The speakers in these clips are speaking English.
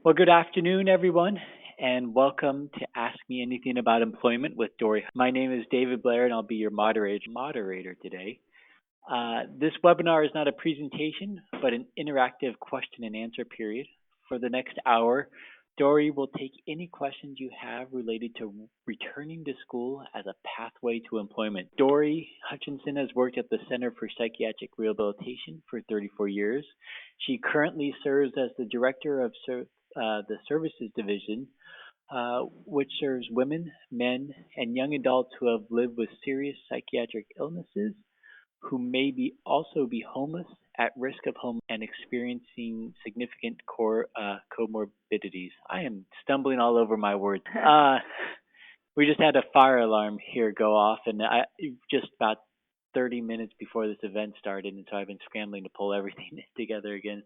Well, good afternoon, everyone, and welcome to Ask Me Anything About Employment with Dori. My name is David Blair, and I'll be your moderator today. This webinar is not a presentation, but an interactive question and answer period. For the next hour, Dori will take any questions you have related to returning to school as a pathway to employment. Dori Hutchinson has worked at the Center for Psychiatric Rehabilitation for 34 years. She currently serves as the Director of the Services Division, which serves women, men, and young adults who have lived with serious psychiatric illnesses, who may also be homeless, at risk of home, and experiencing significant comorbidities. I am stumbling all over my words. We just had a fire alarm here go off, and just about 30 minutes before this event started, and so I've been scrambling to pull everything together again.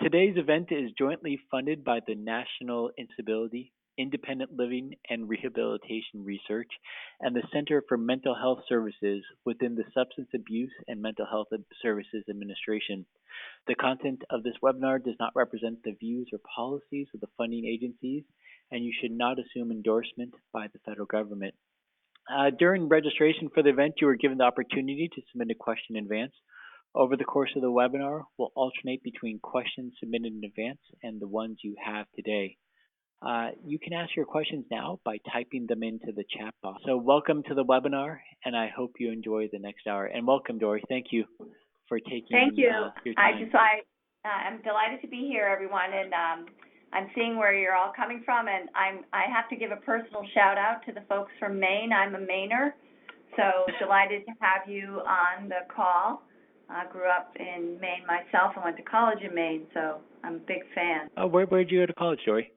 Today's event is jointly funded by the National Disability, Independent Living, and Rehabilitation Research and the Center for Mental Health Services within the Substance Abuse and Mental Health Services Administration. The content of this webinar does not represent the views or policies of the funding agencies, and you should not assume endorsement by the federal government. During registration for the event, you were given the opportunity to submit a question in advance. Over the course of the webinar, we'll alternate between questions submitted in advance and the ones you have today. You can ask your questions now by typing them into the chat box. So welcome to the webinar, and I hope you enjoy the next hour. And welcome, Dori. Thank you for taking your time. I'm delighted to be here, everyone, and I'm seeing where you're all coming from, and I have to give a personal shout out to the folks from Maine. I'm a Mainer, so delighted to have you on the call. I grew up in Maine myself and went to college in Maine, so I'm a big fan. Oh, where did you go to college, Dori?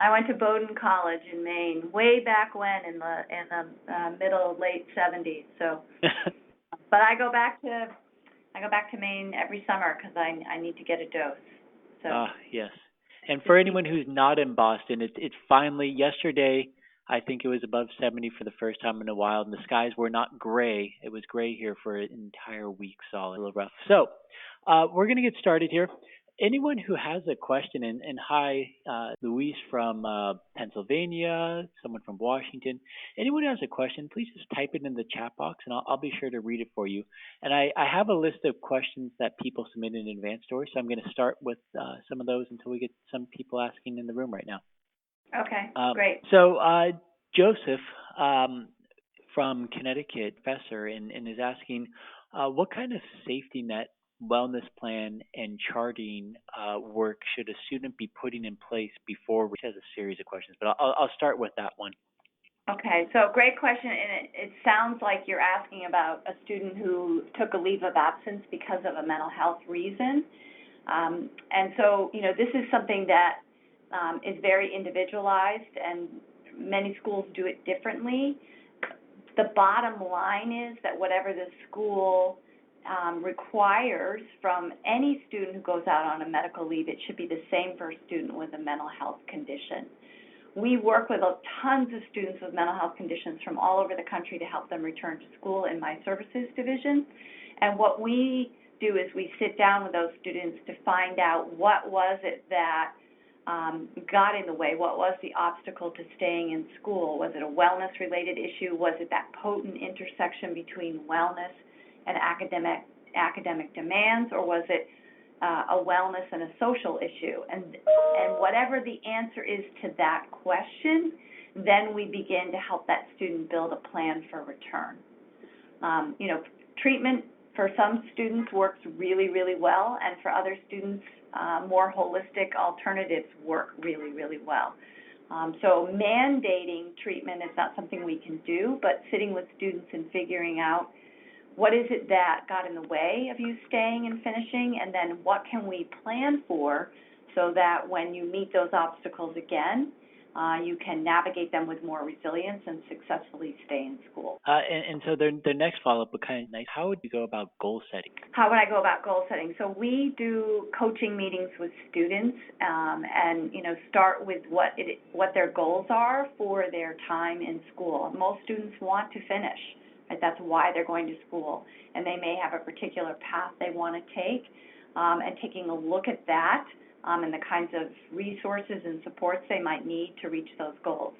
I went to Bowdoin College in Maine, way back when in the late 70s. So, but I go back to Maine every summer because I need to get a dose. So. Yes. And for anyone who's not in Boston, it's finally yesterday. I think it was above 70 for the first time in a while, and the skies were not gray. It was gray here for an entire week solid, a little rough. So we're going to get started here. Anyone who has a question, and hi, Luis from Pennsylvania, someone from Washington, anyone who has a question, please just type it in the chat box, and I'll be sure to read it for you. And I have a list of questions that people submitted in advance, Dori, so I'm going to start with some of those until we get some people asking in the room right now. Okay, great. So Joseph from Connecticut, professor, and is asking, what kind of safety net, wellness plan, and charting work should a student be putting in place before? Which has a series of questions, but I'll start with that one. Okay, so great question, and it sounds like you're asking about a student who took a leave of absence because of a mental health reason. And so, this is something that is very individualized, and many schools do it differently. The bottom line is that whatever the school requires from any student who goes out on a medical leave, it should be the same for a student with a mental health condition. We work with tons of students with mental health conditions from all over the country to help them return to school in my services division. And what we do is we sit down with those students to find out what was it that got in the way, what was the obstacle to staying in school. Was it a wellness-related issue? Was it that potent intersection between wellness and academic demands, or was it a wellness and a social issue? And whatever the answer is to that question, then we begin to help that student build a plan for return. Treatment for some students works really, really well, and for other students, more holistic alternatives work really, really well. So mandating treatment is not something we can do, but sitting with students and figuring out what is it that got in the way of you staying and finishing, and then what can we plan for so that when you meet those obstacles again, you can navigate them with more resilience and successfully stay in school. And so the next follow-up would kind of nice. How would you go about goal setting? How would I go about goal setting? So we do coaching meetings with students, and start with what their goals are for their time in school. Most students want to finish. Right? That's why they're going to school, and they may have a particular path they want to take. And taking a look at that, and the kinds of resources and supports they might need to reach those goals.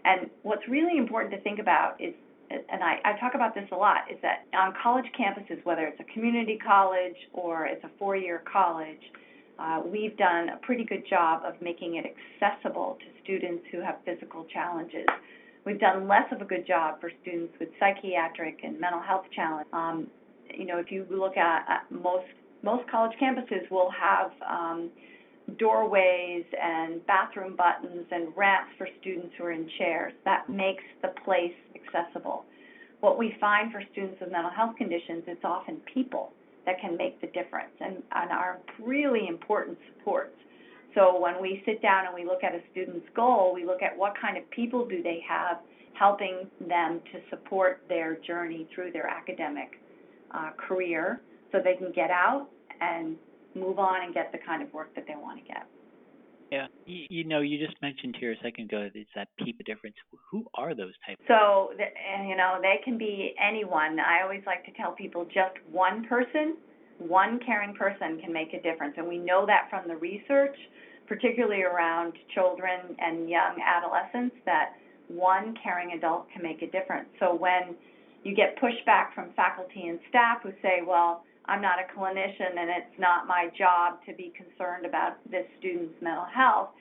And what's really important to think about is, and I talk about this a lot, is that on college campuses, whether it's a community college or it's a four-year college, we've done a pretty good job of making it accessible to students who have physical challenges. We've done less of a good job for students with psychiatric and mental health challenges. If you look at most college campuses will have doorways and bathroom buttons and ramps for students who are in chairs. That makes the place accessible. What we find for students with mental health conditions, it's often people that can make the difference and are really important supports. So when we sit down and we look at a student's goal, we look at what kind of people do they have helping them to support their journey through their academic career so they can get out and move on and get the kind of work that they want to get. Yeah, you just mentioned here a second ago, it's that people difference. Who are those types? So, they can be anyone. I always like to tell people just one person, one caring person can make a difference. And we know that from the research, particularly around children and young adolescents, that one caring adult can make a difference. So when you get pushback from faculty and staff who say, well, I'm not a clinician and it's not my job to be concerned about this student's mental health,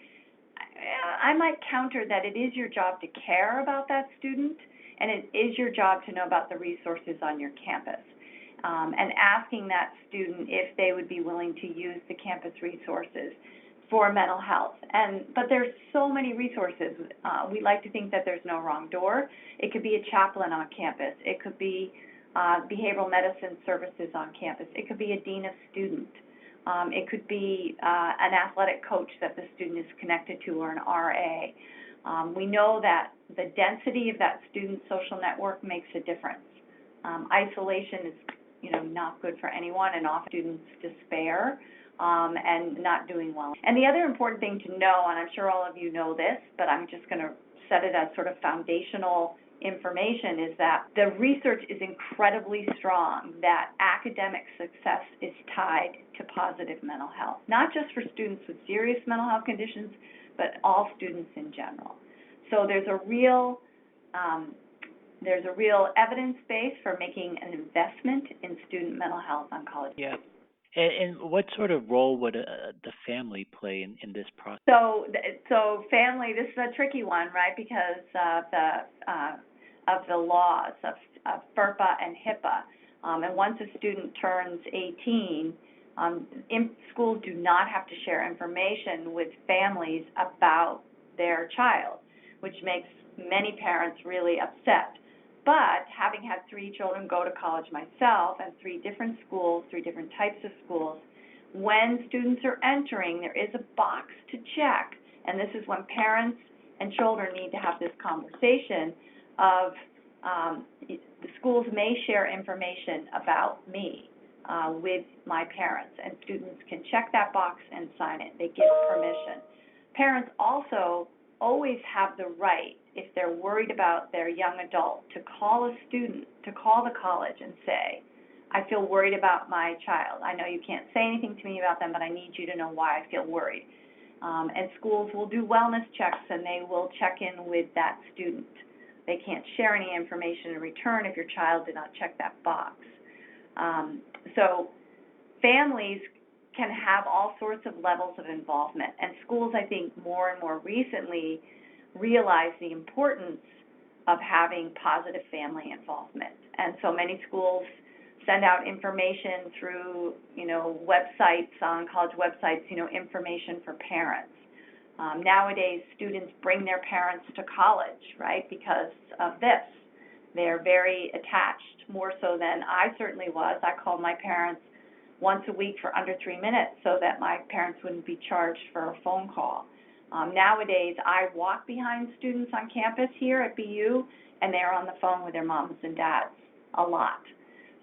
I might counter that it is your job to care about that student, and it is your job to know about the resources on your campus, and asking that student if they would be willing to use the campus resources for mental health. But there's so many resources. We like to think that there's no wrong door. It could be a chaplain on campus. It could be behavioral medicine services on campus. It could be a dean of student. It could be an athletic coach that the student is connected to, or an RA. We know that the density of that student's social network makes a difference. Isolation is, not good for anyone, and often students despair and not doing well. And the other important thing to know, and I'm sure all of you know this, but I'm just going to set it as sort of foundational information, is that the research is incredibly strong that academic success is tied to positive mental health, not just for students with serious mental health conditions, but all students in general. So there's a real evidence base for making an investment in student mental health on college. Yeah. And what sort of role would the family play in this process? So family, this is a tricky one, right? Because of the laws of FERPA and HIPAA. And once a student turns 18, schools do not have to share information with families about their child, which makes many parents really upset. But having had 3 children go to college myself, and 3 different schools, 3 different types of schools, when students are entering, there is a box to check, and this is when parents and children need to have this conversation of the schools may share information about me with my parents, and students can check that box and sign it. They give permission. Parents also always have the right, if they're worried about their young adult, to call the college and say, I feel worried about my child. I know you can't say anything to me about them, but I need you to know why I feel worried. And schools will do wellness checks, and they will check in with that student. They can't share any information in return if your child did not check that box. So families can have all sorts of levels of involvement, and schools, I think, more and more recently realize the importance of having positive family involvement. And so many schools send out information through, websites, on college websites, information for parents. Nowadays, students bring their parents to college, right, because of this. They're very attached, more so than I certainly was. I called my parents once a week for under 3 minutes so that my parents wouldn't be charged for a phone call. Nowadays, I walk behind students on campus here at BU, and they're on the phone with their moms and dads a lot.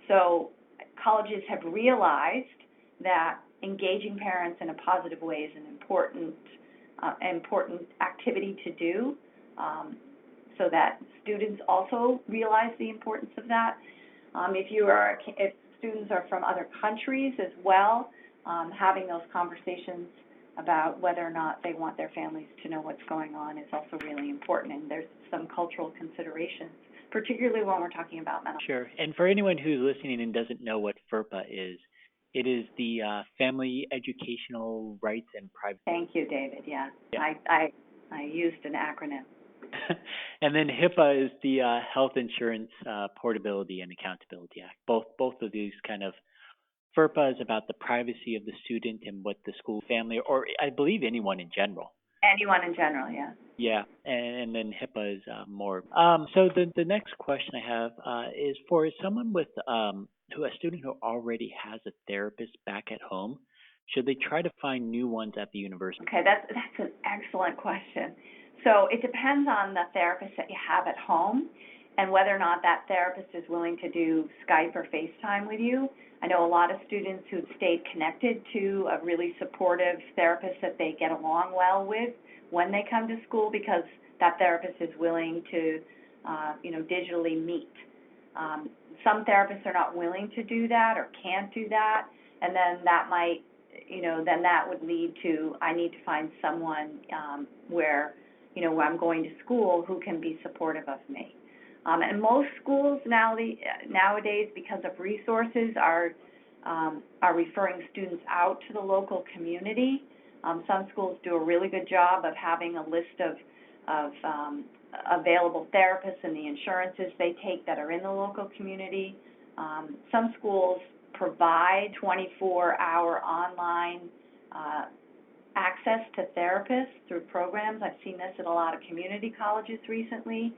So colleges have realized that engaging parents in a positive way is an important activity to do, so that students also realize the importance of that. If students are from other countries as well, having those conversations about whether or not they want their families to know what's going on is also really important, and there's some cultural considerations, particularly when we're talking about mental. Sure. And for anyone who's listening and doesn't know what FERPA is, it is the Family Educational Rights and Privacy. Thank you, David. Yeah, Yeah. I used an acronym. And then HIPAA is the Health Insurance Portability and Accountability Act. Both of these kind of FERPA is about the privacy of the student and what the school family, or I believe anyone in general. Anyone in general, yeah. Yeah, and then HIPAA is more. So the next question I have is for someone with a student who already has a therapist back at home, should they try to find new ones at the university? Okay, that's an excellent question. So it depends on the therapist that you have at home and whether or not that therapist is willing to do Skype or FaceTime with you. I know a lot of students who've stayed connected to a really supportive therapist that they get along well with when they come to school because that therapist is willing to, digitally meet. Some therapists are not willing to do that or can't do that, and then that might, then that would lead to I need to find someone where I'm going to school who can be supportive of me. And most schools nowadays, because of resources, are referring students out to the local community. Some schools do a really good job of having a list of available therapists and the insurances they take that are in the local community. Some schools provide 24-hour online access to therapists through programs. I've seen this at a lot of community colleges recently.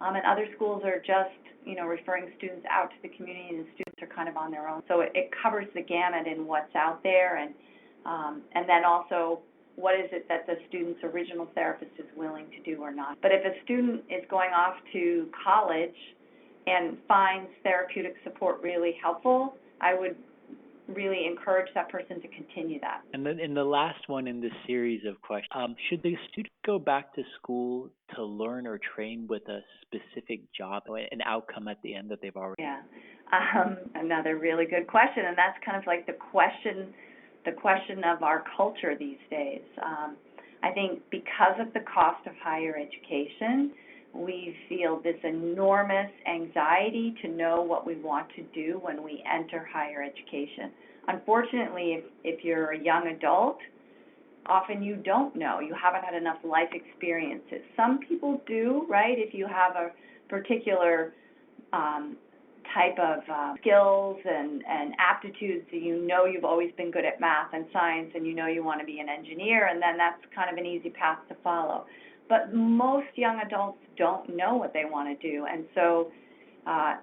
And other schools are just, referring students out to the community, and the students are kind of on their own. So it covers the gamut in what's out there, and then also what is it that the student's original therapist is willing to do or not. But if a student is going off to college and finds therapeutic support really helpful, I would really encourage that person to continue that. And then in the last one in this series of questions, should the student go back to school to learn or train with a specific job, an outcome at the end that they've already? Yeah, another really good question, and that's kind of like the question of our culture these days. I think because of the cost of higher education, we feel this enormous anxiety to know what we want to do when we enter higher education. Unfortunately, if you're a young adult, often you don't know. You haven't had enough life experiences. Some people do, right? If you have a particular type of skills and aptitudes, you've always been good at math and science, and you want to be an engineer, and then that's kind of an easy path to follow. But most young adults don't know what they want to do, and so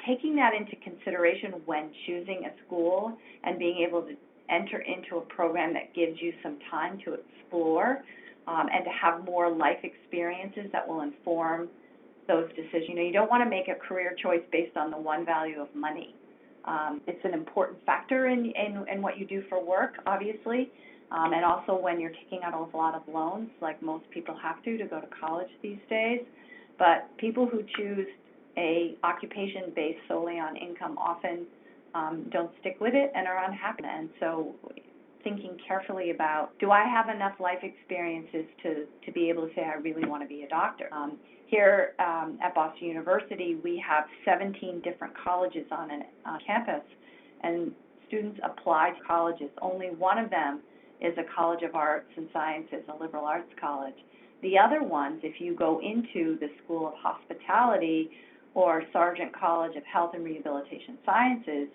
taking that into consideration when choosing a school and being able to enter into a program that gives you some time to explore and to have more life experiences that will inform those decisions. You don't want to make a career choice based on the one value of money. It's an important factor in what you do for work, obviously, and also when you're taking out a lot of loans, like most people have to go to college these days. But people who choose a occupation based solely on income often don't stick with it and are unhappy. And so thinking carefully about, do I have enough life experiences to be able to say I really want to be a doctor? Here at Boston University, we have 17 different colleges on campus, and students apply to colleges. Only one of them is a College of Arts and Sciences, a liberal arts college. The other ones, if you go into the School of Hospitality or Sargent College of Health and Rehabilitation Sciences,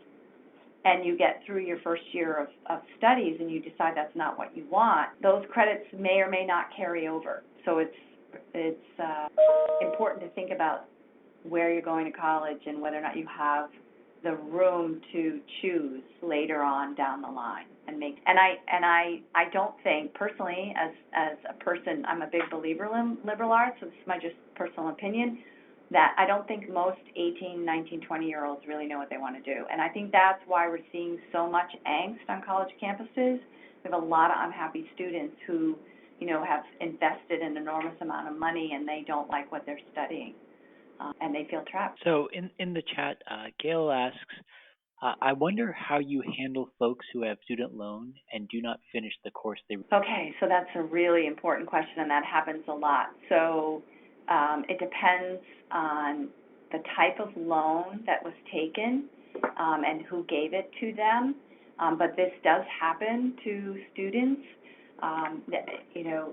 and you get through your first year of studies and you decide that's not what you want, those credits may or may not carry over. So it's important to think about where you're going to college and whether or not you have the room to choose later on down the line and make. And I don't think personally, as a person, I'm a big believer in liberal arts. So this is my just personal opinion, that I don't think most 18, 19, 20-year-olds really know what they want to do. And I think that's why we're seeing so much angst on college campuses. We have a lot of unhappy students who, have invested an enormous amount of money and they don't like what they're studying, and they feel trapped. So in the chat, Gail asks, I wonder how you handle folks who have student loan and do not finish the course they. Okay, so that's a really important question, and that happens a lot. So it depends on the type of loan that was taken and who gave it to them. But this does happen to students. You know,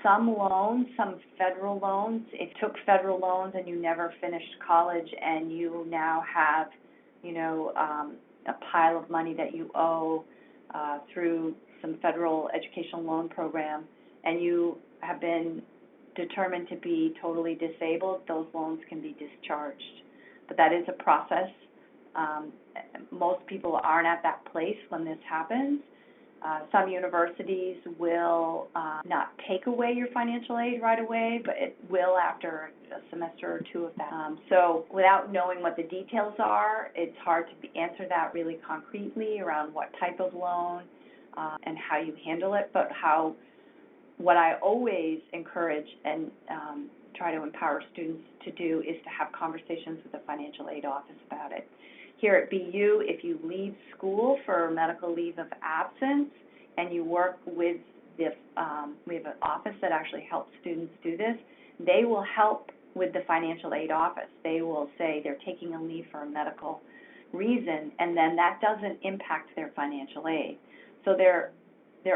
some loans, some federal loans, if you took federal loans and you never finished college and you now have, a pile of money that you owe through some federal educational loan program, and you have been determined to be totally disabled, those loans can be discharged. But that is a process. Most people aren't at that place when this happens. Some universities will not take away your financial aid right away, but it will after a semester or two of that. So without knowing what the details are, it's hard to answer that really concretely around what type of loan and how you handle it. But what I always encourage and try to empower students to do is to have conversations with the financial aid office about it. Here at BU, if you leave school for medical leave of absence and you work with this, we have an office that actually helps students do this, they will help with the financial aid office. They will say they're taking a leave for a medical reason, and then that doesn't impact their financial aid. So there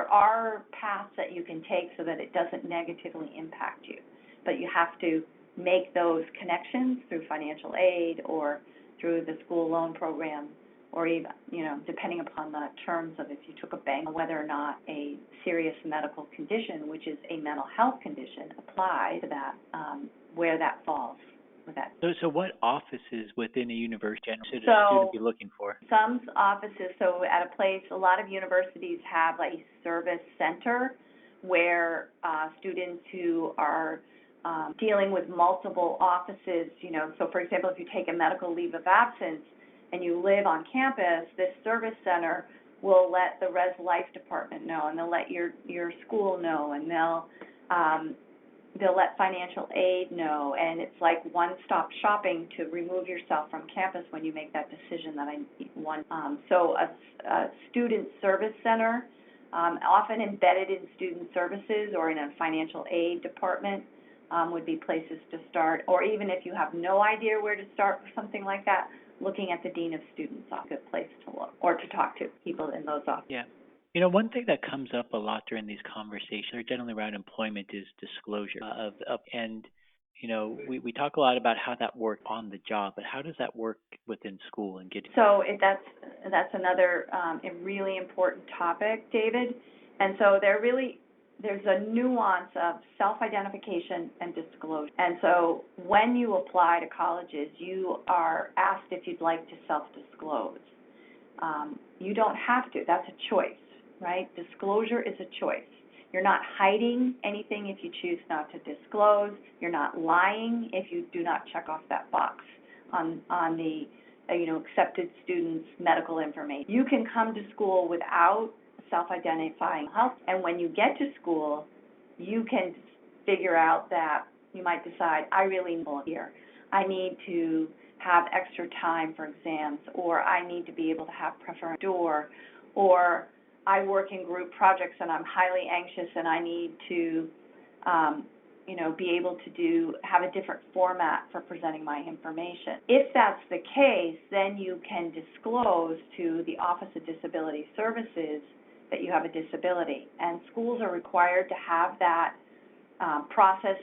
are paths that you can take so that it doesn't negatively impact you, but you have to make those connections through financial aid or through the school loan program, or even, depending upon the terms of if you took a bank, whether or not a serious medical condition, which is a mental health condition, applies to that, where that falls with that. So what offices within a university should a student be looking for? Some offices, so at a place, a lot of universities have like a service center where students who are dealing with multiple offices, so for example, if you take a medical leave of absence and you live on campus, this service center will let the Res Life department know, and they'll let your school know, and they'll let financial aid know, and it's like one-stop shopping to remove yourself from campus when you make that decision that I want. So a student service center, often embedded in student services or in a financial aid department, would be places to start, or even if you have no idea where to start for something like that, looking at the Dean of Students is a good place to look, or to talk to people in those offices. Yeah. One thing that comes up a lot during these conversations, or generally around employment, is disclosure we talk a lot about how that works on the job, but how does that work within school and getting? So that's another a really important topic, David. And so there's a nuance of self-identification and disclosure. And so when you apply to colleges, you are asked if you'd like to self-disclose. You don't have to. That's a choice, right? Disclosure is a choice. You're not hiding anything if you choose not to disclose. You're not lying if you do not check off that box on the accepted students' medical information. You can come to school without self-identifying health, and when you get to school, you can figure out that you might decide, I really need here. I need to have extra time for exams, or I need to be able to have preference or I work in group projects and I'm highly anxious and I need to be able to have a different format for presenting my information. If that's the case, then you can disclose to the Office of Disability Services that you have a disability, and schools are required to have that process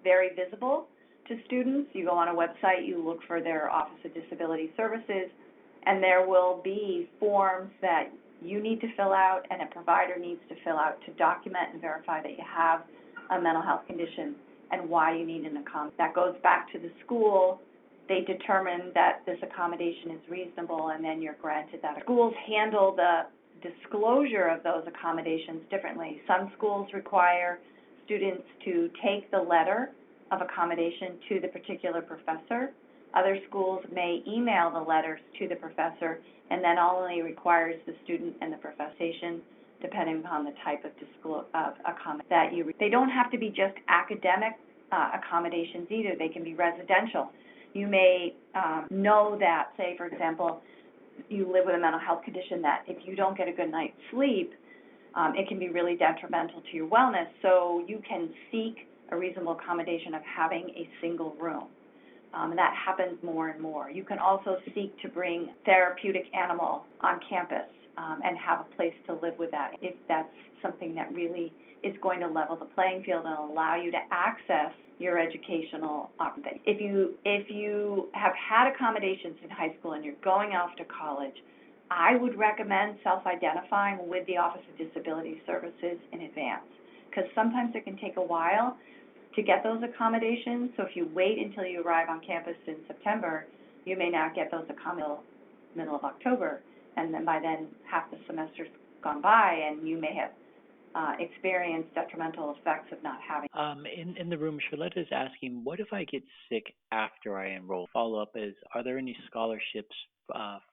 very visible to students. You go on a website, you look for their Office of Disability Services, and there will be forms that you need to fill out and a provider needs to fill out to document and verify that you have a mental health condition and why you need an accommodation. That goes back to the school. They determine that this accommodation is reasonable, and then you're granted that. Schools handle the disclosure of those accommodations differently. Some schools require students to take the letter of accommodation to the particular professor. Other schools may email the letters to the professor, and then only requires the student and the professor, depending upon the type of accommodation that you. They don't have to be just academic accommodations either. They can be residential. You may know that, say, for example, you live with a mental health condition, that if you don't get a good night's sleep, it can be really detrimental to your wellness. So you can seek a reasonable accommodation of having a single room. And that happens more and more. You can also seek to bring therapeutic animal on campus and have a place to live with that, if that's something that really is going to level the playing field and allow you to access your educational opportunity. If you have had accommodations in high school and you're going off to college, I would recommend self-identifying with the Office of Disability Services in advance, because sometimes it can take a while to get those accommodations. So if you wait until you arrive on campus in September, you may not get those accommodations middle of October, and then by then half the semester's gone by, and you may have experienced detrimental effects of not having. In the room, Charlotte is asking, what if I get sick after I enroll? Follow-up is, are there any scholarships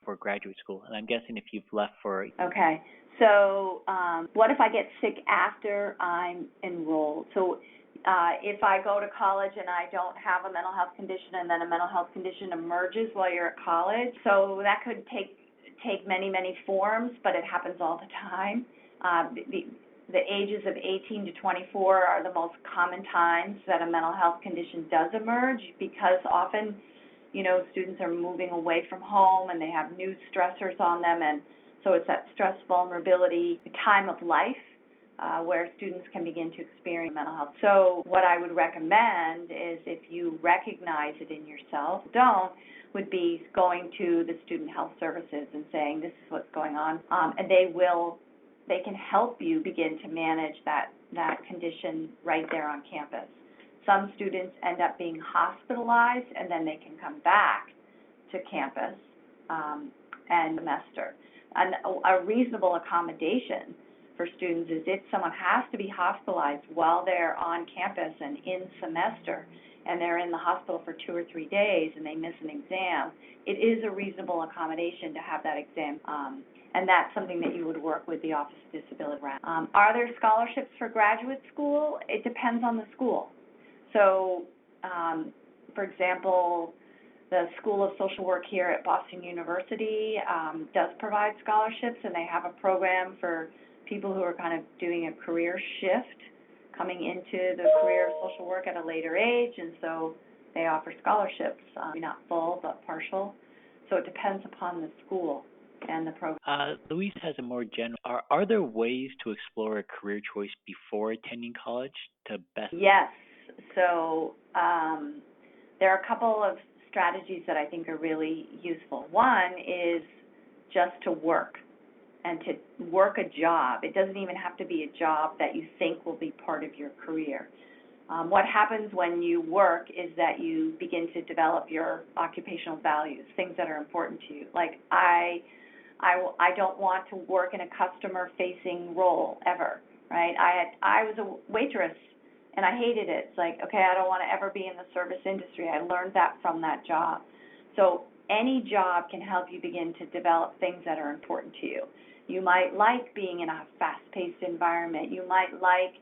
for graduate school? And I'm guessing if you've left for... Okay, so what if I get sick after I'm enrolled? So if I go to college and I don't have a mental health condition, and then a mental health condition emerges while you're at college, so that could take many, many forms, but it happens all the time. The ages of 18 to 24 are the most common times that a mental health condition does emerge, because often, students are moving away from home and they have new stressors on them, and so it's that stress vulnerability time of life where students can begin to experience mental health. So what I would recommend is, if you recognize it in yourself, would be going to the Student Health Services and saying, this is what's going on, and they can help you begin to manage that condition right there on campus. Some students end up being hospitalized, and then they can come back to campus and semester. And a reasonable accommodation for students is, if someone has to be hospitalized while they're on campus and in semester, and they're in the hospital for 2 or 3 days and they miss an exam, it is a reasonable accommodation to have that exam. And that's something that you would work with the Office of Disability around. Are there scholarships for graduate school? It depends on the school. So, for example, the School of Social Work here at Boston University does provide scholarships, and they have a program for people who are kind of doing a career shift, coming into the career of social work at a later age, and so they offer scholarships, not full but partial. So it depends upon the school and the program. Louise has a more general, are there ways to explore a career choice before attending college to best? Yes. So there are a couple of strategies that I think are really useful. One is just to work, and to work a job. It doesn't even have to be a job that you think will be part of your career. What happens when you work is that you begin to develop your occupational values, things that are important to you. Like, I don't want to work in a customer-facing role ever, right? I was a waitress, and I hated it. It's like, okay, I don't want to ever be in the service industry. I learned that from that job. So any job can help you begin to develop things that are important to you. You might like being in a fast-paced environment. You might like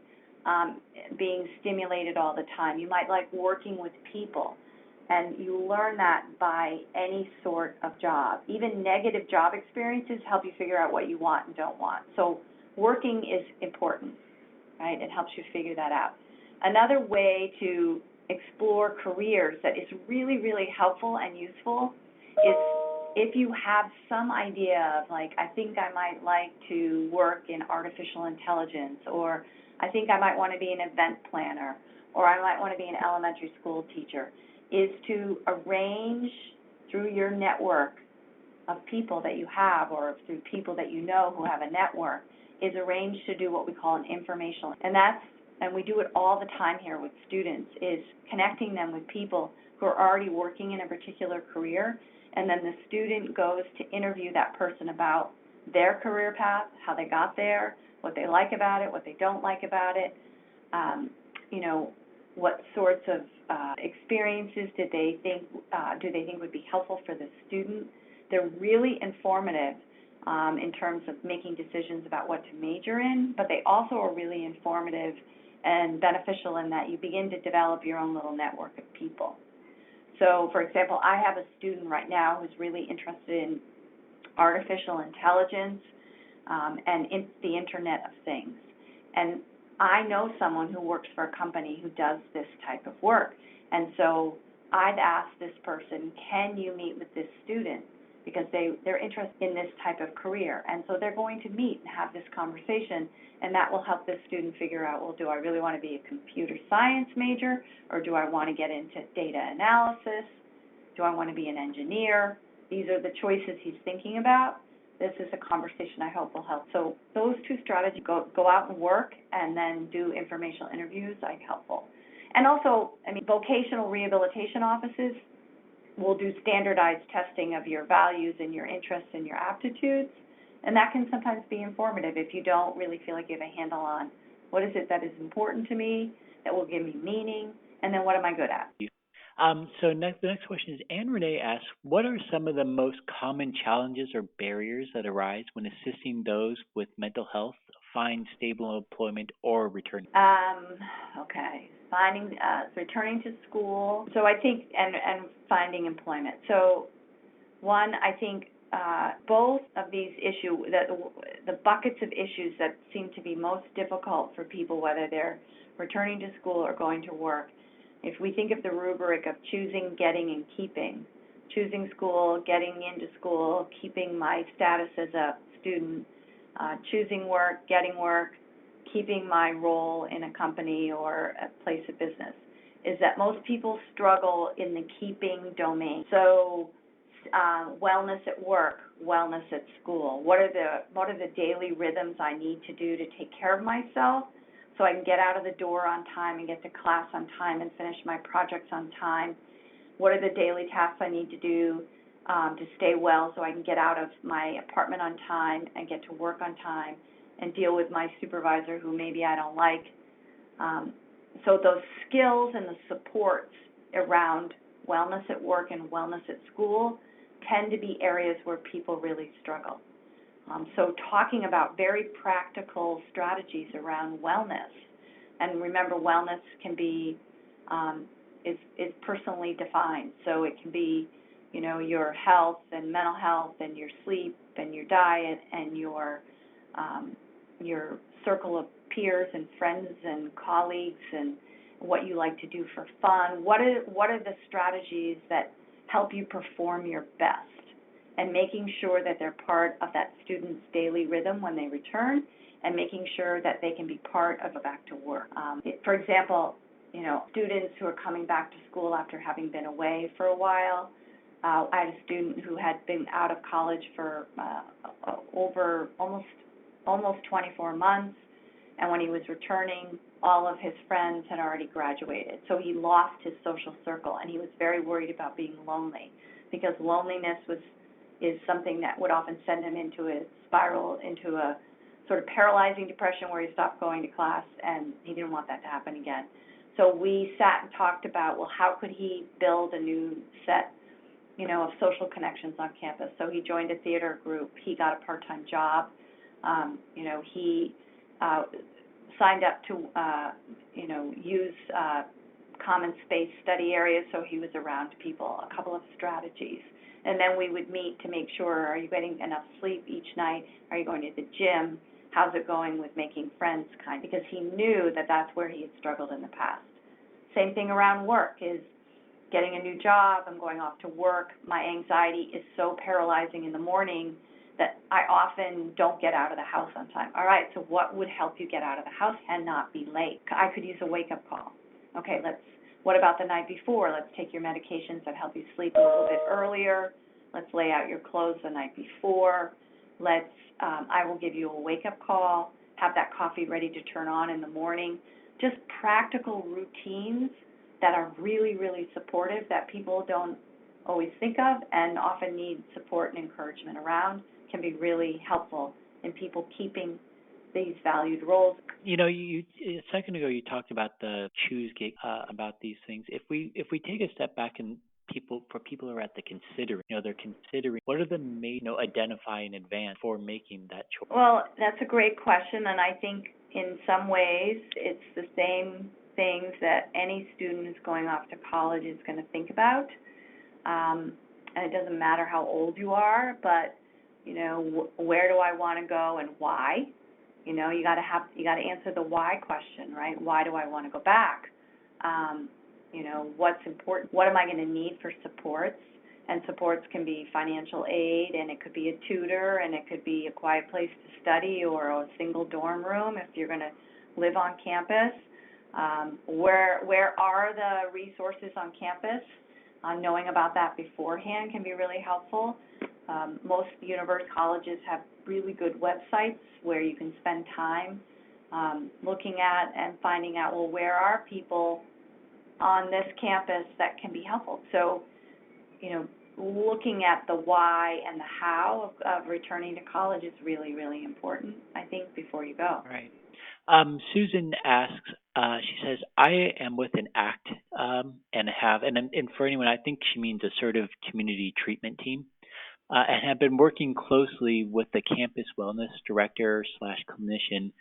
being stimulated all the time. You might like working with people. And you learn that by any sort of job. Even negative job experiences help you figure out what you want and don't want. So working is important, right? It helps you figure that out. Another way to explore careers that is really, really helpful and useful is if you have some idea of, like, I think I might like to work in artificial intelligence, or I think I might want to be an event planner, or I might want to be an elementary school teacher, is to arrange through your network of people that you have, or through people that you know who have a network, is arrange to do what we call an informational. And we do it all the time here with students, is connecting them with people who are already working in a particular career, and then the student goes to interview that person about their career path, how they got there, what they like about it, what they don't like about it, what sorts of experiences do they think would be helpful for the student. They're really informative in terms of making decisions about what to major in, but they also are really informative and beneficial in that you begin to develop your own little network of people. So, for example, I have a student right now who's really interested in artificial intelligence and the Internet of Things. And I know someone who works for a company who does this type of work. And so I've asked this person, can you meet with this student? Because they're interested in this type of career. And so they're going to meet and have this conversation, and that will help this student figure out, well, do I really want to be a computer science major, or do I want to get into data analysis? Do I want to be an engineer? These are the choices he's thinking about. This is a conversation I hope will help. So those two strategies, go out and work and then do informational interviews, are helpful. And also, vocational rehabilitation offices will do standardized testing of your values and your interests and your aptitudes, and that can sometimes be informative if you don't really feel like you have a handle on what is it that is important to me, that will give me meaning, and then what am I good at. So the next question is, Anne Renee asks, what are some of the most common challenges or barriers that arise when assisting those with mental health find stable employment or return? Okay, returning to school. So I think, and finding employment. So one, I think both of these issues, the buckets of issues that seem to be most difficult for people, whether they're returning to school or going to work, if we think of the rubric of choosing, getting, and keeping, choosing school, getting into school, keeping my status as a student, choosing work, getting work, keeping my role in a company or a place of business, is that most people struggle in the keeping domain. So wellness at work, wellness at school. What are the daily rhythms I need to do to take care of myself so I can get out of the door on time and get to class on time and finish my projects on time? What are the daily tasks I need to do to stay well so I can get out of my apartment on time and get to work on time and deal with my supervisor who maybe I don't like? So those skills and the supports around wellness at work and wellness at school tend to be areas where people really struggle. So talking about very practical strategies around wellness, and remember, wellness can be is personally defined. So it can be, your health and mental health and your sleep and your diet and your circle of peers and friends and colleagues and what you like to do for fun. What are the strategies that help you perform your best, and making sure that they're part of that student's daily rhythm when they return, and making sure that they can be part of a back to work. For example, students who are coming back to school after having been away for a while. I had a student who had been out of college for over almost 24 months, and when he was returning, all of his friends had already graduated. So he lost his social circle, and he was very worried about being lonely, because loneliness is something that would often send him into a spiral, into a sort of paralyzing depression where he stopped going to class, and he didn't want that to happen again. So we sat and talked about, well, how could he build a new set, of social connections on campus? So he joined a theater group. He got a part-time job. He signed up to, use common space study areas, so he was around people, a couple of strategies. And then we would meet to make sure, are you getting enough sleep each night? Are you going to the gym? How's it going with making friends, because he knew that that's where he had struggled in the past. Same thing around work, is getting a new job. I'm going off to work. My anxiety is so paralyzing in the morning that I often don't get out of the house on time. All right, so what would help you get out of the house and not be late? I could use a wake-up call. Okay, what about the night before? Let's take your medications that help you sleep a little bit earlier. Let's lay out your clothes the night before. I will give you a wake-up call, have that coffee ready to turn on in the morning. Just practical routines that are really, really supportive, that people don't always think of and often need support and encouragement around, can be really helpful in people keeping these valued roles. You a second ago you talked about the choose gig, about these things. If we take a step back and people who are at the considering, they're considering, what are the main, identify in advance for making that choice? Well, that's a great question, and I think in some ways it's the same things that any student who's going off to college is going to think about. And it doesn't matter how old you are, but, where do I want to go and why? You got to answer the why question, right? Why do I want to go back? What's important? What am I going to need for supports? And supports can be financial aid, and it could be a tutor, and it could be a quiet place to study or a single dorm room if you're going to live on campus. Where are the resources on campus? Knowing about that beforehand can be really helpful. Most university colleges have really good websites where you can spend time looking at and finding out, well, where are people on this campus that can be helpful? So, looking at the why and the how of returning to college is really, really important, I think, before you go. Right. Susan asks, she says, I am with an ACT and for anyone, I think she means assertive community treatment team, and have been working closely with the campus wellness director slash clinician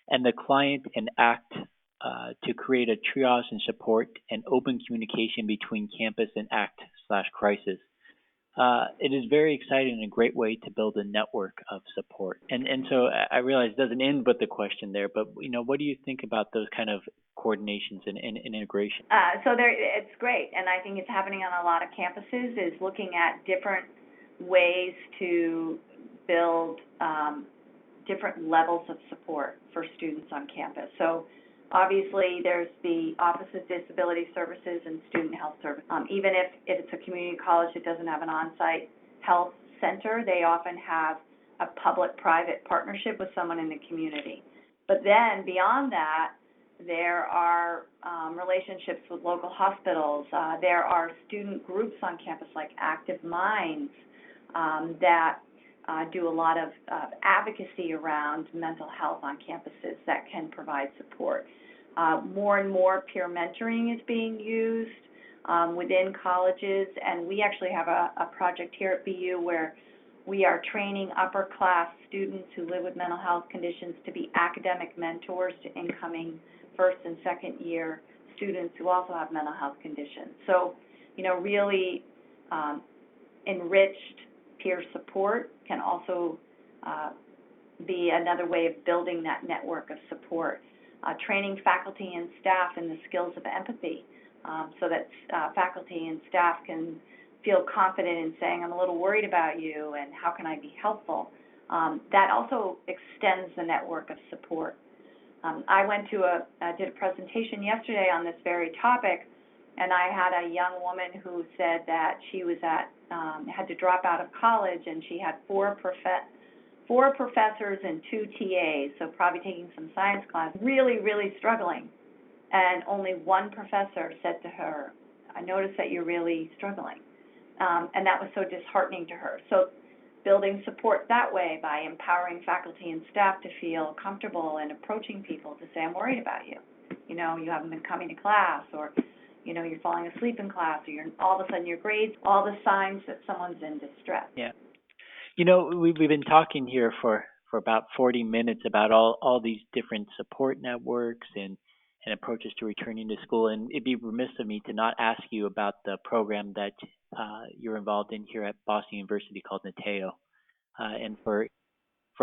and the client and ACT to create a triage and support and open communication between campus and ACT slash crisis. It is very exciting and a great way to build a network of support. And so I realize it doesn't end with the question there, but what do you think about those kind of coordinations and integration? It's great, and I think it's happening on a lot of campuses, is looking at different ways to build different levels of support for students on campus. So obviously, there's the Office of Disability Services and Student Health Service. Even if it's a community college that doesn't have an on-site health center, they often have a public-private partnership with someone in the community. But then beyond that, there are relationships with local hospitals. There are student groups on campus like Active Minds that do a lot of advocacy around mental health on campuses that can provide support. More and more peer mentoring is being used within colleges, and we actually have a project here at BU where we are training upper-class students who live with mental health conditions to be academic mentors to incoming first and second year students who also have mental health conditions. So, really enriched peer support can also be another way of building that network of support. Training faculty and staff in the skills of empathy so that faculty and staff can feel confident in saying, I'm a little worried about you and how can I be helpful? That also extends the network of support. I did a presentation yesterday on this very topic, and I had a young woman who said that she was had to drop out of college, and she had four professors and 2 TAs, so probably taking some science class, really, really struggling. And only one professor said to her, I noticed that you're really struggling. And that was so disheartening to her. So building support that way by empowering faculty and staff to feel comfortable in approaching people to say, I'm worried about you. You haven't been coming to class, or you're falling asleep in class, or all of a sudden your grades, all the signs that someone's in distress. Yeah. We've been talking here for about 40 minutes about all these different support networks and approaches to returning to school, and it'd be remiss of me to not ask you about the program that you're involved in here at Boston University called Nateo. And for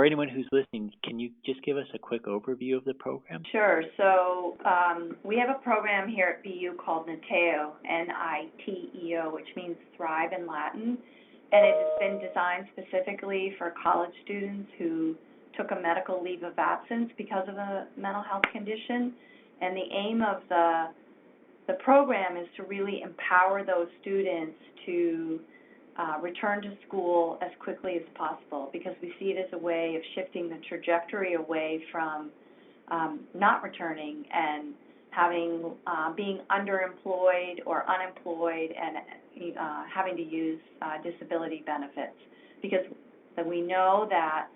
anyone who's listening, can you just give us a quick overview of the program? Sure. So we have a program here at BU called Nateo, N-I-T-E-O, which means thrive in Latin. And it has been designed specifically for college students who took a medical leave of absence because of a mental health condition. And the aim of the program is to really empower those students to return to school as quickly as possible, because we see it as a way of shifting the trajectory away from not returning and being underemployed or unemployed and having to use disability benefits. Because we know that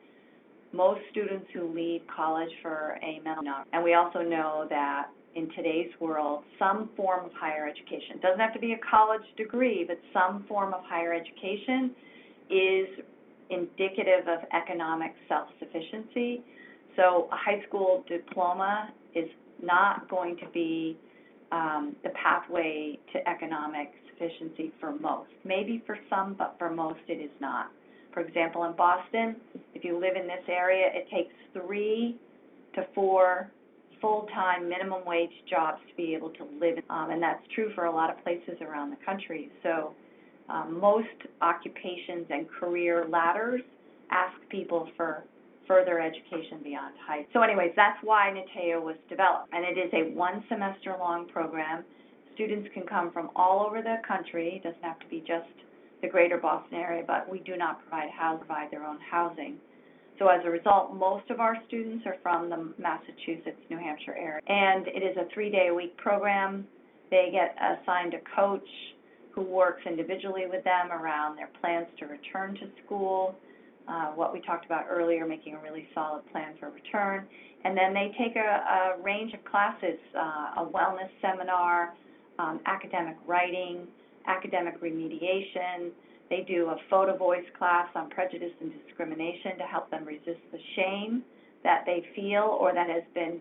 most students who leave college for a mental health, and we also know that in today's world, some form of higher education, doesn't have to be a college degree, but some form of higher education is indicative of economic self-sufficiency. So a high school diploma is not going to be the pathway to economic sufficiency for most. Maybe for some, but for most it is not. For example, in Boston, if you live in this area, it takes 3 to 4 full-time minimum wage jobs to be able to live, and that's true for a lot of places around the country. So most occupations and career ladders ask people for further education beyond high school. So anyways, that's why Nateo was developed, and it is a 1-semester-long program. Students can come from all over the country. It doesn't have to be just the greater Boston area, but we do not provide their own housing. So as a result, most of our students are from the Massachusetts, New Hampshire area. And it is a 3-day-a-week program. They get assigned a coach who works individually with them around their plans to return to school, what we talked about earlier, making a really solid plan for return. And then they take a range of classes, a wellness seminar, academic writing, academic remediation. They do a photo voice class on prejudice and discrimination to help them resist the shame that they feel or that has been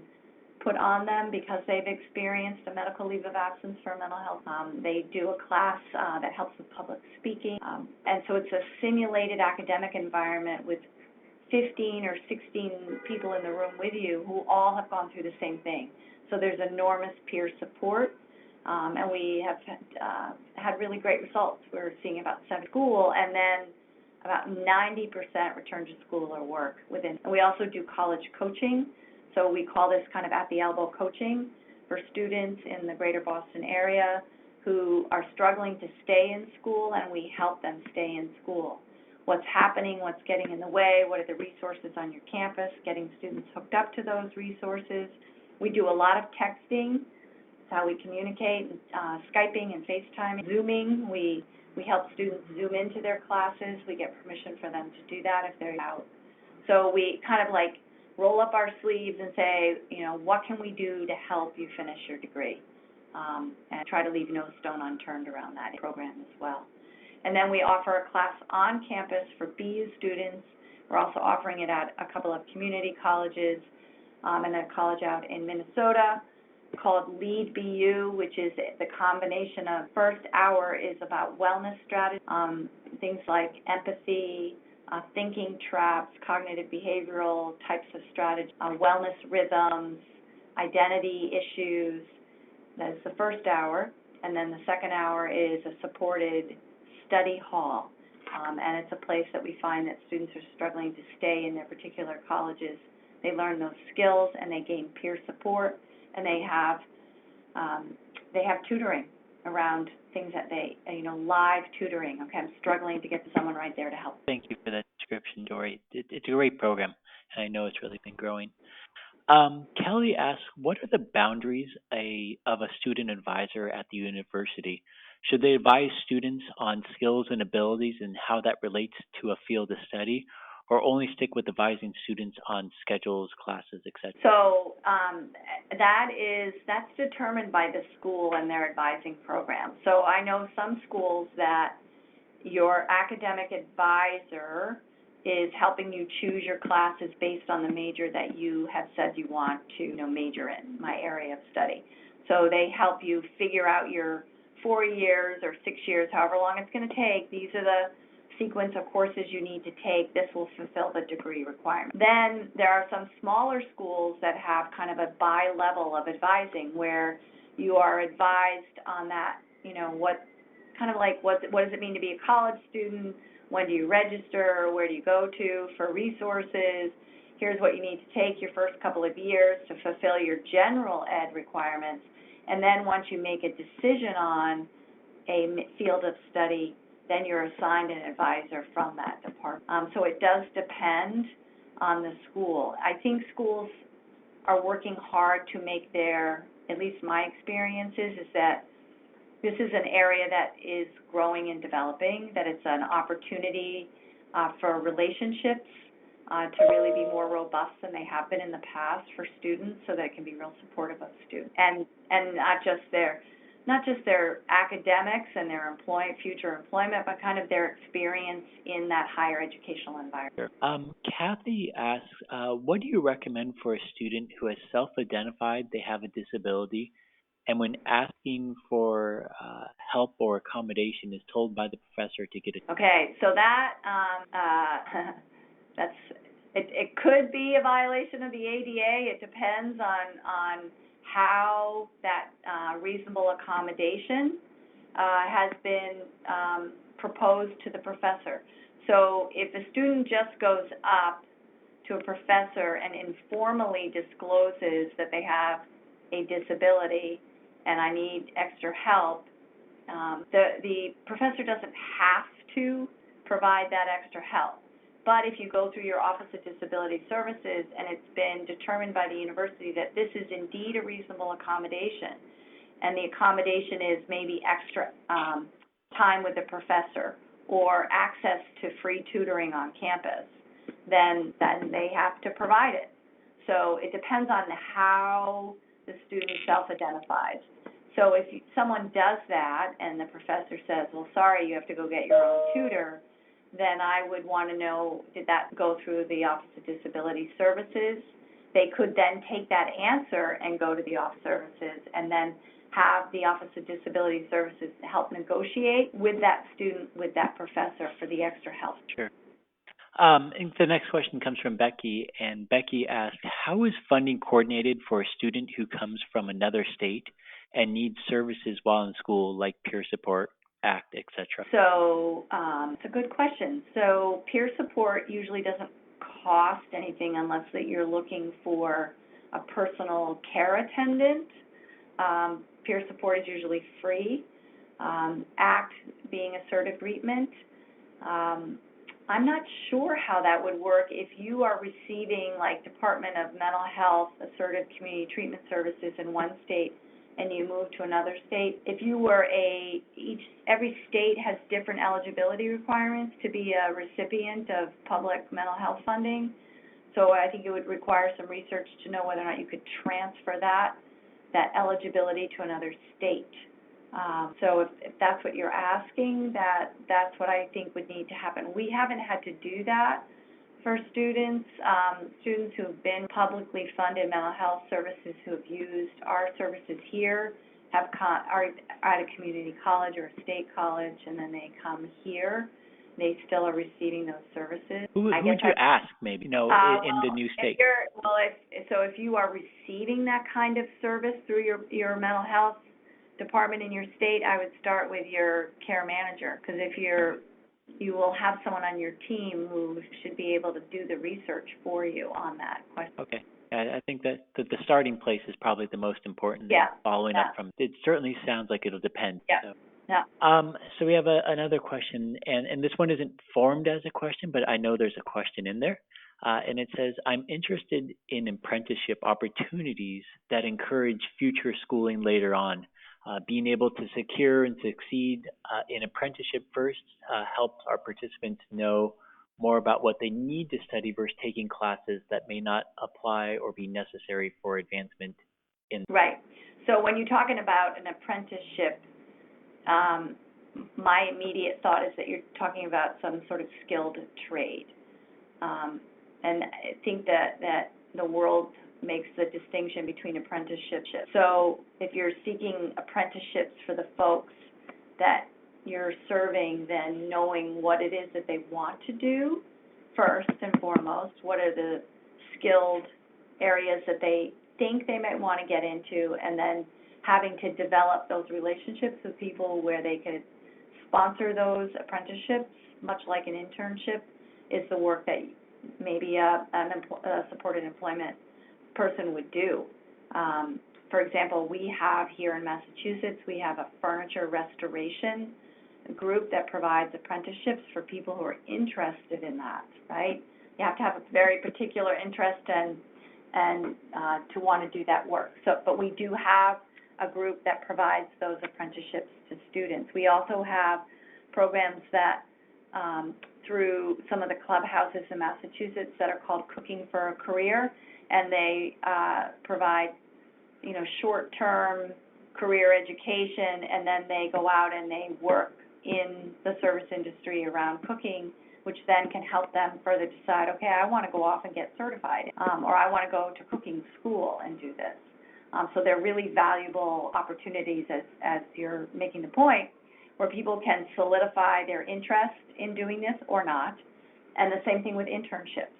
put on them because they've experienced a medical leave of absence for mental health. They do a class that helps with public speaking. And so it's a simulated academic environment with 15 or 16 people in the room with you who all have gone through the same thing. So there's enormous peer support. And we have had really great results. We're seeing about 7 school, and then about 90% return to school or work within. And we also do college coaching. So we call this kind of at-the-elbow coaching for students in the greater Boston area who are struggling to stay in school, and we help them stay in school. What's happening, what's getting in the way, what are the resources on your campus, getting students hooked up to those resources. We do a lot of texting. It's how we communicate, Skyping and FaceTiming, Zooming. We help students Zoom into their classes. We get permission for them to do that if they're out. So we kind of like roll up our sleeves and say, what can we do to help you finish your degree? And try to leave no stone unturned around that program as well. And then we offer a class on campus for BU students. We're also offering it at a couple of community colleges and a college out in Minnesota called Lead BU, which is the combination of first hour is about wellness strategies, things like empathy, thinking traps, cognitive behavioral types of strategies, wellness rhythms, identity issues. That's the first hour. And then the second hour is a supported study hall. And it's a place that we find that students are struggling to stay in their particular colleges. They learn those skills and they gain peer support, and they have tutoring around things that they, live tutoring. Okay, I'm struggling to get someone right there to help. Thank you for that description, Dori. It's a great program, and I know it's really been growing. Kelly asks, what are the boundaries of a student advisor at the university? Should they advise students on skills and abilities and how that relates to a field of study, or only stick with advising students on schedules, classes, etc.? So that's determined by the school and their advising program. So I know some schools that your academic advisor is helping you choose your classes based on the major that you have said you want to major in, my area of study. So they help you figure out your 4 years or 6 years, however long it's going to take. These are the sequence of courses you need to take. This will fulfill the degree requirement. Then there are some smaller schools that have kind of a bi-level of advising where you are advised on that, what does it mean to be a college student? When do you register? Where do you go to for resources? Here's what you need to take your first couple of years to fulfill your general ed requirements. And then once you make a decision on a field of study, then you're assigned an advisor from that department. So it does depend on the school. I think schools are working hard to make at least my experiences is that this is an area that is growing and developing, that it's an opportunity for relationships to really be more robust than they have been in the past for students, so that it can be real supportive of students. And not just their academics and their future employment, but kind of their experience in that higher educational environment. Kathy asks, what do you recommend for a student who has self-identified they have a disability and when asking for help or accommodation is told by the professor to get it. Okay, so that that's it could be a violation of the ADA. It depends on how that reasonable accommodation has been proposed to the professor. So if a student just goes up to a professor and informally discloses that they have a disability and I need extra help, the professor doesn't have to provide that extra help. But if you go through your Office of Disability Services and it's been determined by the university that this is indeed a reasonable accommodation, and the accommodation is maybe extra time with the professor or access to free tutoring on campus, then they have to provide it. So it depends on how the student self-identifies. So if someone does that and the professor says, well, sorry, you have to go get your own tutor, then I would want to know, did that go through the Office of Disability Services? They could then take that answer and go to the Office of Services and then have the Office of Disability Services help negotiate with that student, with that professor for the extra help. Sure. And the next question comes from Becky, and Becky asked, how is funding coordinated for a student who comes from another state and needs services while in school, like peer support, ACT, etc.? So it's a good question. So peer support usually doesn't cost anything unless that you're looking for a personal care attendant. Peer support is usually free. ACT being assertive treatment. I'm not sure how that would work if you are receiving like Department of Mental Health assertive community treatment services in one state and you move to another state. If you were every state has different eligibility requirements to be a recipient of public mental health funding. So I think it would require some research to know whether or not you could transfer that eligibility to another state. So if that's what you're asking, that's what I think would need to happen. We haven't had to do that for students. Students who have been publicly funded mental health services who have used our services here are at a community college or a state college, and then they come here. They still are receiving those services. Who would you ask, maybe, in the new state? If you are receiving that kind of service through your mental health department in your state, I would start with your care manager, because if you will have someone on your team who should be able to do the research for you on that question. Okay. I think that the starting place is probably the most important. Yeah. Following up from it certainly sounds like it'll depend. Yeah. So. Yeah. So we have another question, and this one isn't formed as a question, but I know there's a question in there. And it says, I'm interested in apprenticeship opportunities that encourage future schooling later on. Being able to secure and succeed in apprenticeship first helps our participants know more about what they need to study versus taking classes that may not apply or be necessary for advancement in. Right. So when you're talking about an apprenticeship, my immediate thought is that you're talking about some sort of skilled trade. And I think that the world makes the distinction between apprenticeships. So if you're seeking apprenticeships for the folks that you're serving, then knowing what it is that they want to do first and foremost, what are the skilled areas that they think they might want to get into, and then having to develop those relationships with people where they could sponsor those apprenticeships, much like an internship, is the work that maybe a supported employment person would do. For example, we have here in Massachusetts, we have a furniture restoration group that provides apprenticeships for people who are interested in that, right? You have to have a very particular interest and to want to do that work. So, but we do have a group that provides those apprenticeships to students. We also have programs that through some of the clubhouses in Massachusetts that are called Cooking for a Career, and they provide, short-term career education, and then they go out and they work in the service industry around cooking, which then can help them further decide, okay, I want to go off and get certified, or I want to go to cooking school and do this. So they're really valuable opportunities, as you're making the point, where people can solidify their interest in doing this or not. And the same thing with internships.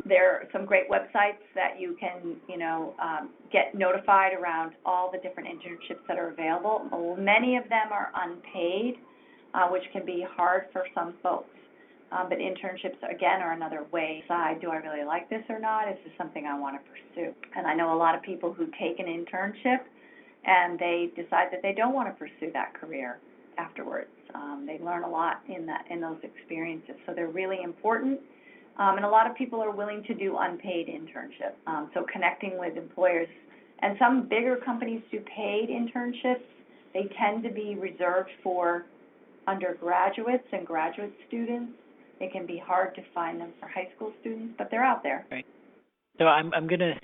There are some great websites that you can, get notified around all the different internships that are available. Many of them are unpaid, which can be hard for some folks. But internships, again, are another way to decide, do I really like this or not? Is this something I want to pursue? And I know a lot of people who take an internship and they decide that they don't want to pursue that career afterwards. They learn a lot in those experiences, so they're really important. And a lot of people are willing to do unpaid internships. So connecting with employers, and some bigger companies do paid internships. They tend to be reserved for undergraduates and graduate students. It can be hard to find them for high school students, but they're out there. Right. So I'm gonna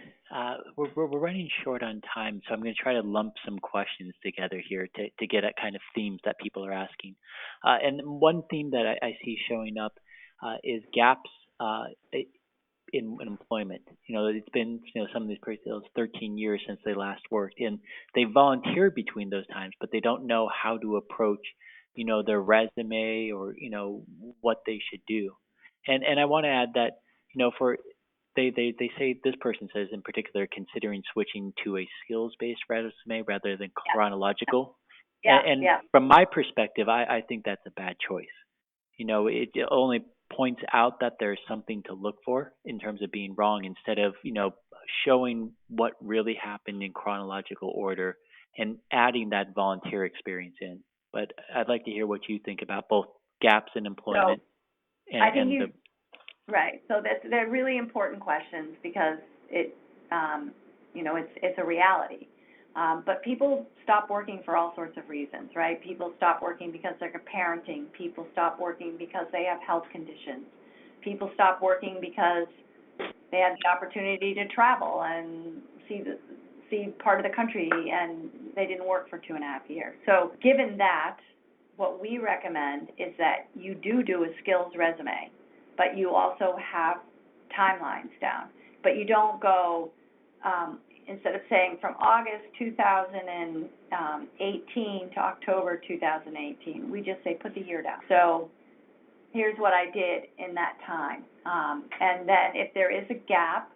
we're running short on time, so I'm gonna try to lump some questions together here to get at kind of themes that people are asking. And one theme that I see showing up is gaps in employment. It's been some of these people 13 years since they last worked, and they volunteer between those times, but they don't know how to approach their resume or what they should do. And I want to add that for they say, this person says in particular, considering switching to a skills-based resume rather than chronological. Yeah, And yeah. from my perspective, I think that's a bad choice. It only points out that there's something to look for in terms of being wrong, instead of showing what really happened in chronological order and adding that volunteer experience in. But I'd like to hear what you think about both gaps in employment I think and right. So they're really important questions, because it's a reality. But people stop working for all sorts of reasons, right? People stop working because they're parenting. People stop working because they have health conditions. People stop working because they had the opportunity to travel and see part of the country, and they didn't work for 2.5 years. So given that, what we recommend is that you do a skills resume, but you also have timelines down. But you don't go, instead of saying from August 2018 to October 2018, we just say put the year down. So here's what I did in that time. And then if there is a gap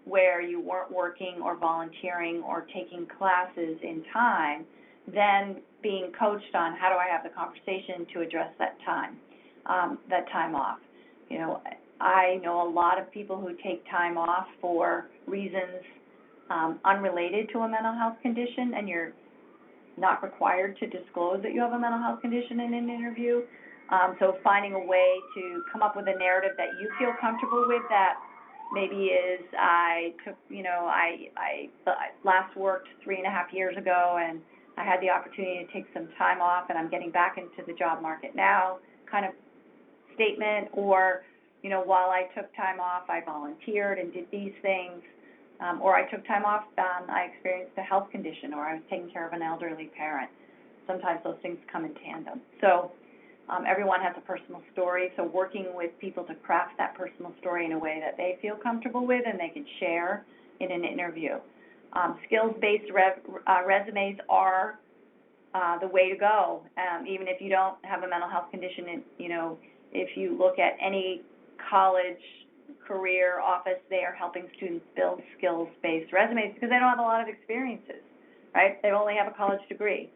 where you weren't working or volunteering or taking classes in time, then being coached on how do I have the conversation to address that time off. I know a lot of people who take time off for reasons unrelated to a mental health condition, and you're not required to disclose that you have a mental health condition in an interview. So finding a way to come up with a narrative that you feel comfortable with, that maybe is, I last worked 3.5 years ago, and I had the opportunity to take some time off, and I'm getting back into the job market now, kind of statement. Or, while I took time off, I volunteered and did these things. Or I took time off, I experienced a health condition, or I was taking care of an elderly parent. Sometimes those things come in tandem. So everyone has a personal story, so working with people to craft that personal story in a way that they feel comfortable with and they can share in an interview. Skills-based resumes are the way to go, even if you don't have a mental health condition. And, if you look at any college career office, they are helping students build skills-based resumes because they don't have a lot of experiences, right? They only have a college degree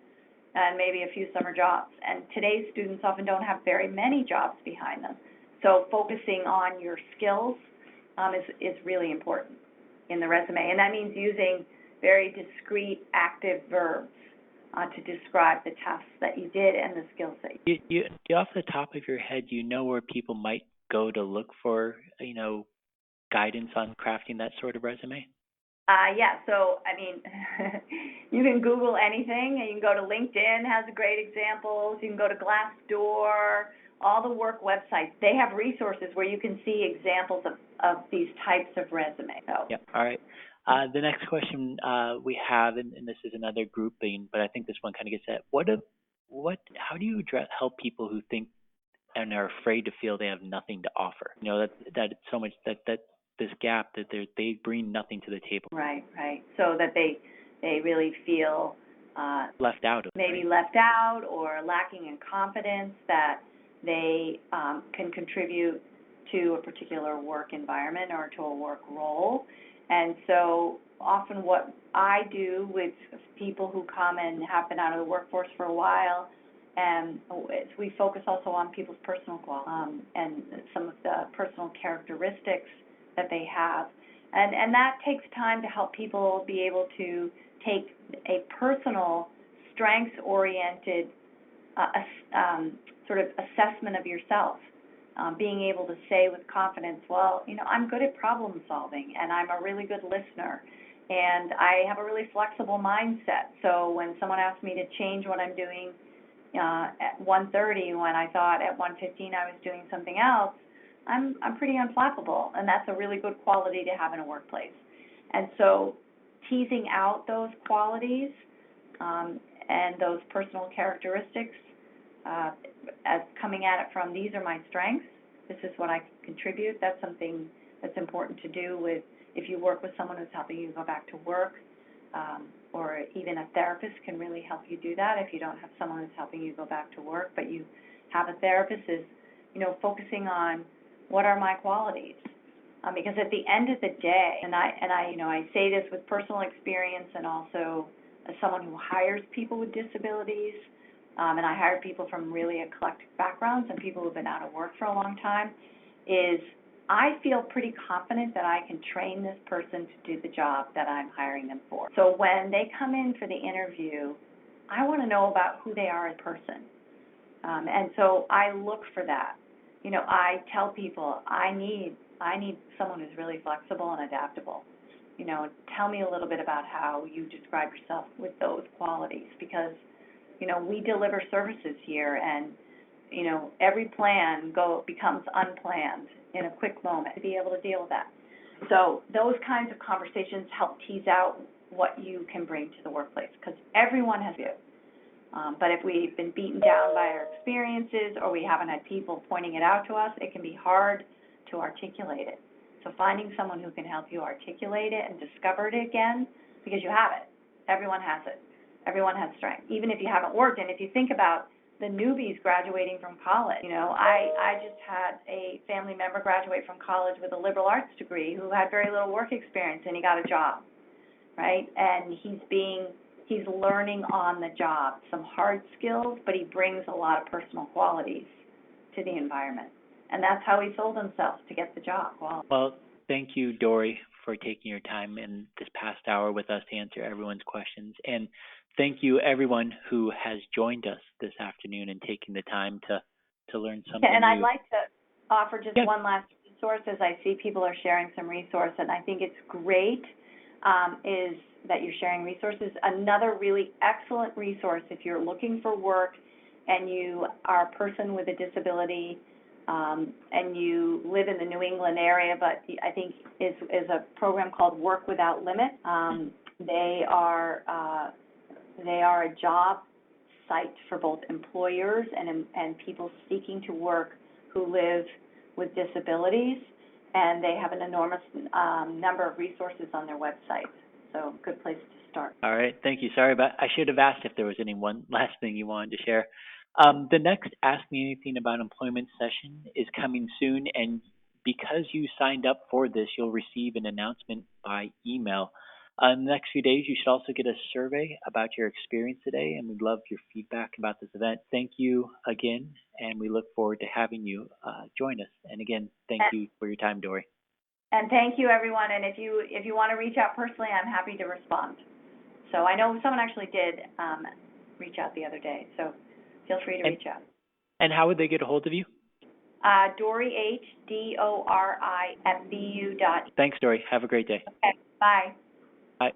and maybe a few summer jobs. And today's students often don't have very many jobs behind them. So focusing on your skills is really important in the resume. And that means using very discrete active verbs to describe the tasks that you did and the skills that you off the top of your head, where people might go to look for, guidance on crafting that sort of resume? Yeah, so, you can Google anything, and you can go to LinkedIn, has great examples. You can go to Glassdoor, all the work websites. They have resources where you can see examples of these types of resumes. So. Yeah, all right. The next question we have, and this is another grouping, but I think this one kind of gets at how do you help people who think and are afraid to feel they have nothing to offer? That so much that this gap, that they bring nothing to the table. Right. So that they they really feel left out. Maybe left out or lacking in confidence that they can contribute to a particular work environment or to a work role. And so often what I do with people who come and have been out of the workforce for a while, and we focus also on people's personal qualities and some of the personal characteristics that they have. And that takes time to help people be able to take a personal, strengths-oriented sort of assessment of yourself. Being able to say with confidence, well, I'm good at problem solving, and I'm a really good listener, and I have a really flexible mindset. So when someone asks me to change what I'm doing at 1:30 when I thought at 1:15 I was doing something else, I'm pretty unflappable, and that's a really good quality to have in a workplace. And so teasing out those qualities and those personal characteristics as coming at it from, these are my strengths, this is what I can contribute. That's something that's important to do with if you work with someone who's helping you go back to work, or even a therapist can really help you do that. If you don't have someone who's helping you go back to work, but you have a therapist, is focusing on what are my qualities. Because at the end of the day, and I say this with personal experience and also as someone who hires people with disabilities, and I hire people from really eclectic backgrounds and people who've been out of work for a long time, is I feel pretty confident that I can train this person to do the job that I'm hiring them for. So when they come in for the interview, I want to know about who they are in person. And so I look for that. I tell people I need someone who's really flexible and adaptable. Tell me a little bit about how you describe yourself with those qualities, because we deliver services here, and every plan becomes unplanned in a quick moment, to be able to deal with that. So those kinds of conversations help tease out what you can bring to the workplace, because everyone has views. But if we've been beaten down by our experiences, or we haven't had people pointing it out to us, it can be hard to articulate it. So finding someone who can help you articulate it and discover it again, because you have it. Everyone has it. Everyone has strength, even if you haven't worked. And if you think about the newbies graduating from college, I just had a family member graduate from college with a liberal arts degree who had very little work experience, and he got a job, right? And he's learning on the job, some hard skills, but he brings a lot of personal qualities to the environment. And that's how he sold himself to get the job. Well, thank you, Dori, for taking your time in this past hour with us to answer everyone's questions. And thank you, everyone who has joined us this afternoon and taking the time to learn something And new. I'd like to offer just one last resource, as I see people are sharing some resource, and I think it's great is that you're sharing resources. Another really excellent resource, if you're looking for work and you are a person with a disability and you live in the New England area, but I think is a program called Work Without Limit. They are a job site for both employers and people seeking to work who live with disabilities, and they have an enormous number of resources on their website. So good place to start. All right, thank you. Sorry, but I should have asked if there was any one last thing you wanted to share. The next Ask Me Anything About Employment session is coming soon, and because you signed up for this, you'll receive an announcement by email. In the next few days, you should also get a survey about your experience today, and we'd love your feedback about this event. Thank you again, and we look forward to having you join us. And again, thank you for your time, Dori. And thank you, everyone. And if you want to reach out personally, I'm happy to respond. So I know someone actually did reach out the other day, so feel free to reach out. And how would they get a hold of you? Dori, H-D-O-R-I @bu.edu. Thanks, Dori. Have a great day. Okay, bye. Bye.